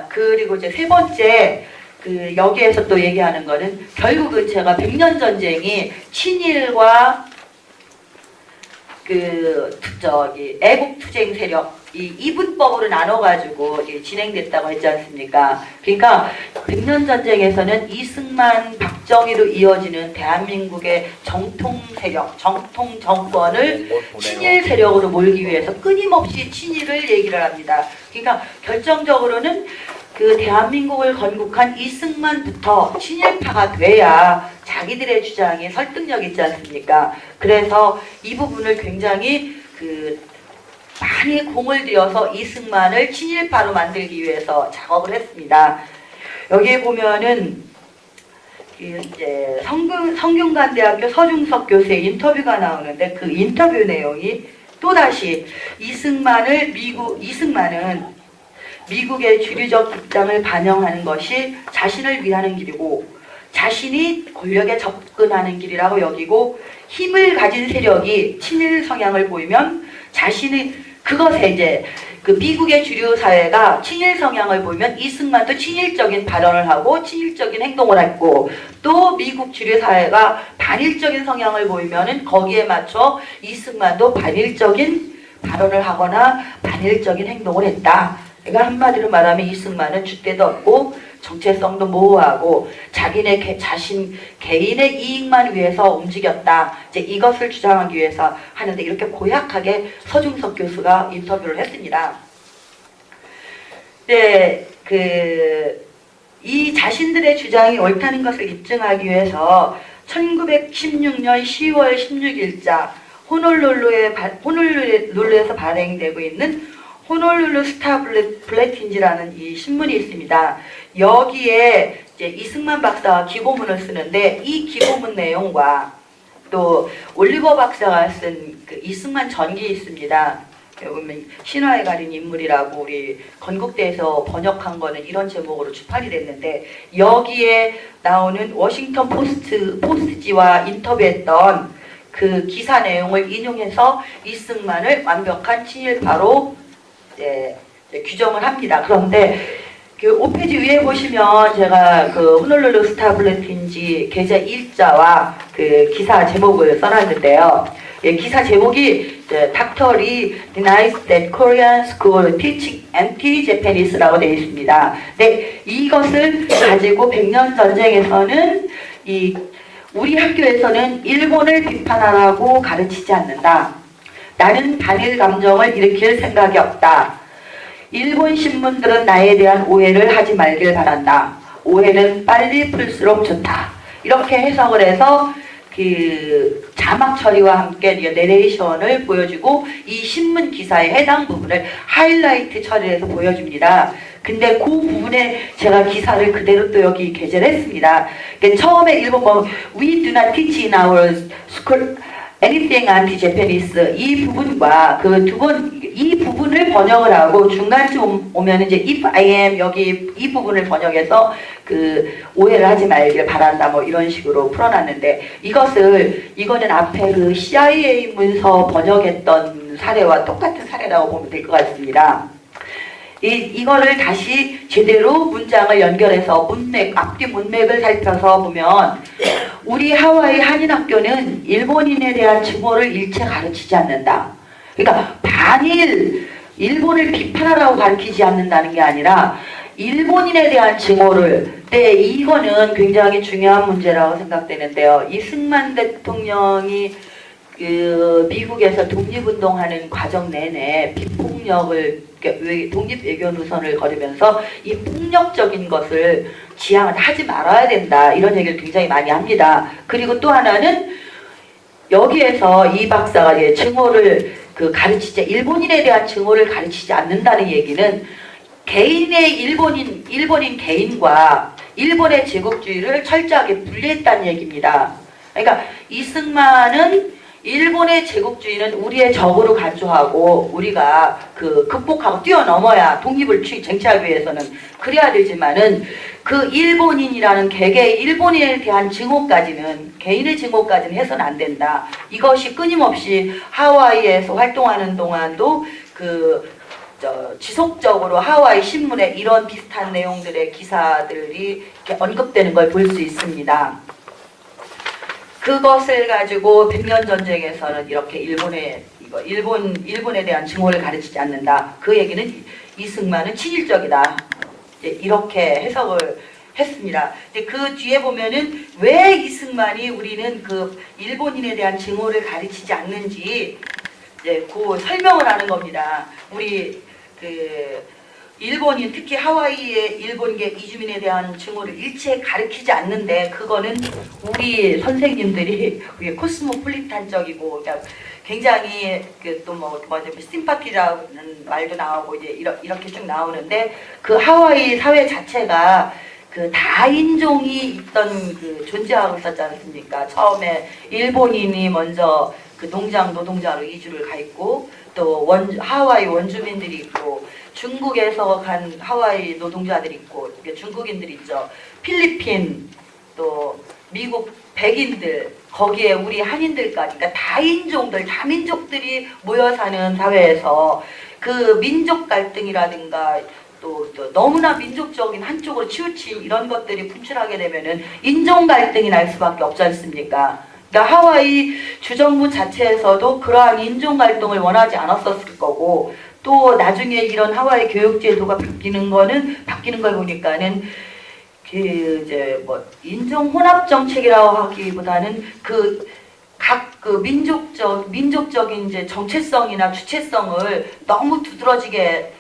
그리고 이제 세 번째, 여기에서 또 얘기하는 거는 결국은 제가 백년 전쟁이 친일과 애국 투쟁 세력 이 이분법으로 나눠가지고 진행됐다고 했지 않습니까? 그러니까 백년 전쟁에서는 이승만, 박정희로 이어지는 대한민국의 정통 세력, 정통 정권을 친일 세력으로 몰기 위해서 끊임없이 친일을 얘기를 합니다. 그러니까 결정적으로는 그 대한민국을 건국한 이승만부터 친일파가 돼야 자기들의 주장이 설득력 있지 않습니까? 그래서 이 부분을 굉장히 많이 공을 들여서 이승만을 친일파로 만들기 위해서 작업을 했습니다. 여기에 보면은 이제 성균관대학교 서중석 교수의 인터뷰가 나오는데 그 인터뷰 내용이 또다시 이승만은 미국의 주류적 입장을 반영하는 것이 자신을 위하는 길이고 자신이 권력에 접근하는 길이라고 여기고 힘을 가진 세력이 친일 성향을 보이면 자신이 그것에 이제 미국의 주류 사회가 친일 성향을 보이면 이승만도 친일적인 발언을 하고 친일적인 행동을 했고 또 미국 주류 사회가 반일적인 성향을 보이면은 거기에 맞춰 이승만도 반일적인 발언을 하거나 반일적인 행동을 했다. 그러니까 한마디로 말하면 이승만은 줏대도 없고 정체성도 모호하고 자기네 자신 개인의 이익만 위해서 움직였다. 이제 이것을 주장하기 위해서 하는데 이렇게 고약하게 서중석 교수가 인터뷰를 했습니다. 네, 이 자신들의 주장이 옳다는 것을 입증하기 위해서 1916년 10월 16일자 호놀룰루에서 발행되고 있는 호놀룰루 스타 블레틴지라는 이 신문이 있습니다. 여기에 이제 이승만 박사가 기고문을 쓰는데 이 기고문 내용과 또 올리버 박사가 쓴 이승만 전기 있습니다. 보면 신화에 가린 인물이라고 우리 건국대에서 번역한 거는 이런 제목으로 출판이 됐는데 여기에 나오는 워싱턴 포스트지와 인터뷰했던 그 기사 내용을 인용해서 이승만을 완벽한 친일파로 규정을 합니다. 그런데 5페이지 위에 보시면 제가 호놀룰루 스타 블레틴지 계좌 일자와 기사 제목을 써놨는데요. 기사 제목이 Dr. Lee denies that Korean school teaching anti-Japanese라고 되어 있습니다. 네, 이것을 가지고 백년 전쟁에서는 우리 학교에서는 일본을 비판하라고 가르치지 않는다. 나는 반일 감정을 일으킬 생각이 없다. 일본 신문들은 나에 대한 오해를 하지 말길 바란다. 오해는 빨리 풀수록 좋다. 이렇게 해석을 해서 자막 처리와 함께 내레이션을 보여주고 이 신문 기사의 해당 부분을 하이라이트 처리해서 보여줍니다. 근데 그 부분에 제가 기사를 그대로 또 여기 게재를 했습니다. 처음에 일본 We do not teach in our school anything anti-Japanese 이 부분과 이 부분을 번역을 하고 중간쯤 오면 이제 if I am 여기 이 부분을 번역해서 오해를 하지 말길 바란다 뭐 이런 식으로 풀어놨는데 이거는 앞에 CIA 문서 번역했던 사례와 똑같은 사례라고 보면 될 것 같습니다. 이거를 다시 제대로 문장을 연결해서 앞뒤 문맥을 살펴서 보면 우리 하와이 한인학교는 일본인에 대한 증오를 일체 가르치지 않는다. 그러니까 일본을 비판하라고 가르치지 않는다는 게 아니라 일본인에 대한 증오를 이거는 굉장히 중요한 문제라고 생각되는데요. 이승만 대통령이 미국에서 독립운동하는 과정 내내 비폭력을 독립외교 노선을 걸으면서 이 폭력적인 것을 지향을 하지 말아야 된다 이런 얘기를 굉장히 많이 합니다. 그리고 또 하나는 여기에서 이 박사가 증오를 일본인에 대한 증오를 가르치지 않는다는 얘기는 개인의 일본인 개인과 일본의 제국주의를 철저하게 분리했다는 얘기입니다. 그러니까 이승만은 일본의 제국주의는 우리의 적으로 간주하고 우리가 극복하고 뛰어넘어야 독립을 쟁취하기 위해서는 그래야 되지만은 일본인이라는 개개의 일본인에 대한 개인의 증오까지는 해서는 안 된다. 이것이 끊임없이 하와이에서 활동하는 동안도 지속적으로 하와이 신문에 이런 비슷한 내용들의 기사들이 이렇게 언급되는 걸 볼 수 있습니다. 그것을 가지고 백년 전쟁에서는 이렇게 일본에 대한 증오를 가르치지 않는다. 그 얘기는 이승만은 친일적이다. 이렇게 해석을 했습니다. 그 뒤에 보면은 왜 이승만이 우리는 그 일본인에 대한 증오를 가르치지 않는지 그 설명을 하는 겁니다. 우리 그 일본인, 특히 하와이의 일본계 이주민에 대한 증오를 일체 가르치지 않는데, 그거는 우리 선생님들이 코스모폴리탄적이고 굉장히 심파티라는 말도 나오고 이렇게 쭉 나오는데, 그 하와이 사회 자체가 그 다인종이 있던 그 존재하고 있었지 않습니까? 처음에 일본인이 먼저 그 농장 노동자로 이주를 가 있고, 또 하와이 원주민들이 있고, 중국에서 간 하와이 노동자들이 있고, 중국인들이 있죠. 필리핀, 또 미국 백인들, 거기에 우리 한인들까지, 그러니까 다인종들, 다민족들이 모여 사는 사회에서 그 민족 갈등이라든가 또 너무나 민족적인 한쪽으로 치우친 이런 것들이 분출하게 되면은 인종 갈등이 날 수밖에 없지 않습니까? 그러니까 하와이 주정부 자체에서도 그러한 인종 갈등을 원하지 않았었을 거고, 또 나중에 이런 하와이 교육 제도가 바뀌는 걸 보니까는 인종 혼합 정책이라고 하기보다는 각 민족적인 이제 정체성이나 주체성을 너무 두드러지게